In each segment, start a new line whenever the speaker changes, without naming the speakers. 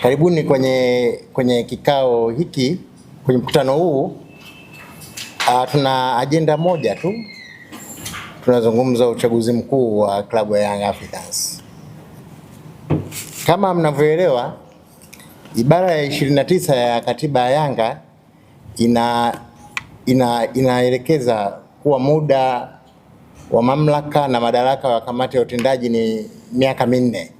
Karibuni kwenye kikao hiki, kwenye mkutano huu. Tuna ajenda moja tu. Tunazungumza uchaguzi mkuu wa klabu ya Young Africans. Kama mnavyoelewa, ibara ya 29 ya katiba ya Yanga inaelekeza kuwa muda wa mamlaka na madaraka wa kamati ya utendaji ni miaka minne.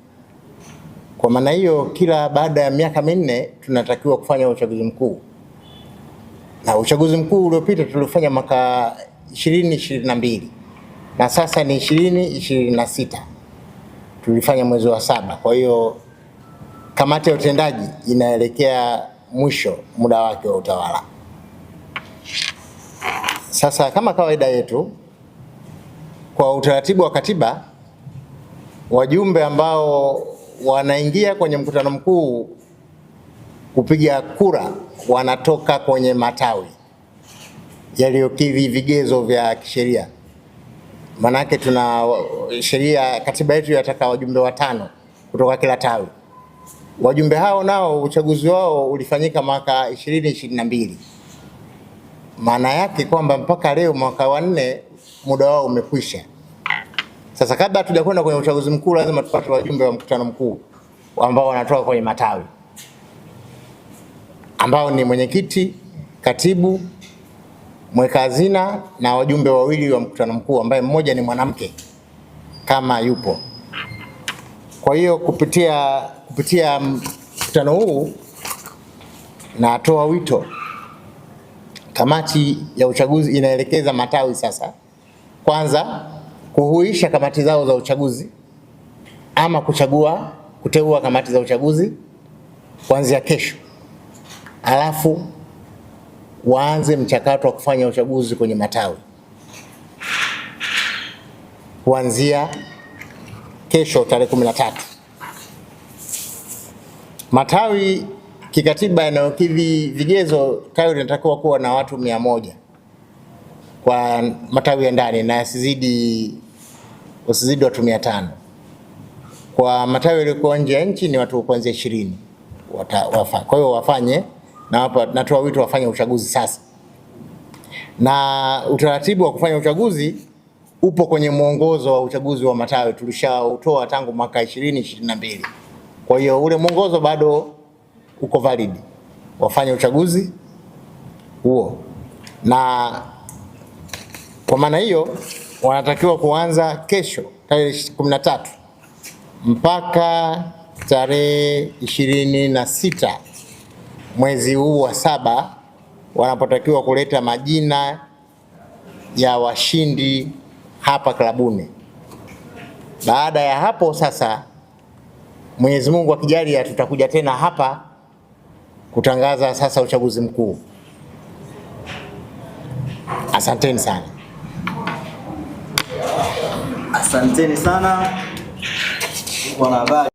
Kwa maana hiyo, kila baada ya miaka minne tunatakiwa kufanya uchaguzi mkuu. Na uchaguzi mkuu uliopita tulifanya mwaka 2022 na sasa ni 2026. Tulifanya mwezi wa 7. Kwa hiyo kamati ya utendaji inaelekea mwisho muda wake wa utawala. Sasa kama kawaida yetu, kwa utaratibu wa katiba, wajumbe ambao wanaingia kwenye mkutano mkuu kupiga kura wanatoka kwenye matawi yaliyokidhi vigezo vya kisheria. Manake tuna sheria, katiba yetu yataka wajumbe 5 kutoka kila tawi. Wajumbe hao nao uchaguzi wao ulifanyika mwaka 2022. Maana yake kwamba mpaka leo mwaka wa 4 muda wao umekwisha. Sasa kabla hatujakwenda kwenye uchaguzi mkuu, lazima tupate wajumbe wa mkutano mkuu ambao wanatoka kwenye matawi, ambao ni mwenyekiti, katibu, mweka hazina na wajumbe 2 wa mkutano mkuu, ambaye mmoja ni mwanamke kama yupo. Kwa hiyo kupitia mkutano huu natoa wito, kamati ya uchaguzi inaelekeza matawi sasa kwanza kuhuisha kamati zao za uchaguzi ama kuteua kamati za uchaguzi kuanzia kesho. Alafu waanze mchakato wa kufanya uchaguzi kwenye matawi kuanzia kesho tarehe 13. Matawi kikatiba yanayokidhi vigezo, tawi linatakiwa kuwa na watu 100 kwa matawi ya ndani na usizidi watu 500. Kwa matawi yaliyokuwa nje ya nchi ni watu kuanzia 20 kwa hiyo wafanye, na hapa natoa wito wafanye uchaguzi sasa. Na utaratibu wa kufanya uchaguzi upo kwenye mwongozo wa uchaguzi wa matawi, tulishautoa tangu mwaka 2022. Kwa hiyo ule mwongozo bado uko valid, wafanye uchaguzi huo. Na kwa maana hiyo wanatakiwa kuanza kesho tarehe 13 mpaka tarehe 26 mwezi huu wa 7, wanapotakiwa kuleta majina ya washindi hapa klabuni. Baada ya hapo sasa, Mwenyezi Mungu akijalia, tutakuja tena hapa kutangaza sasa uchaguzi mkuu. Asanteni sana.
Asanteni sana wanahabari.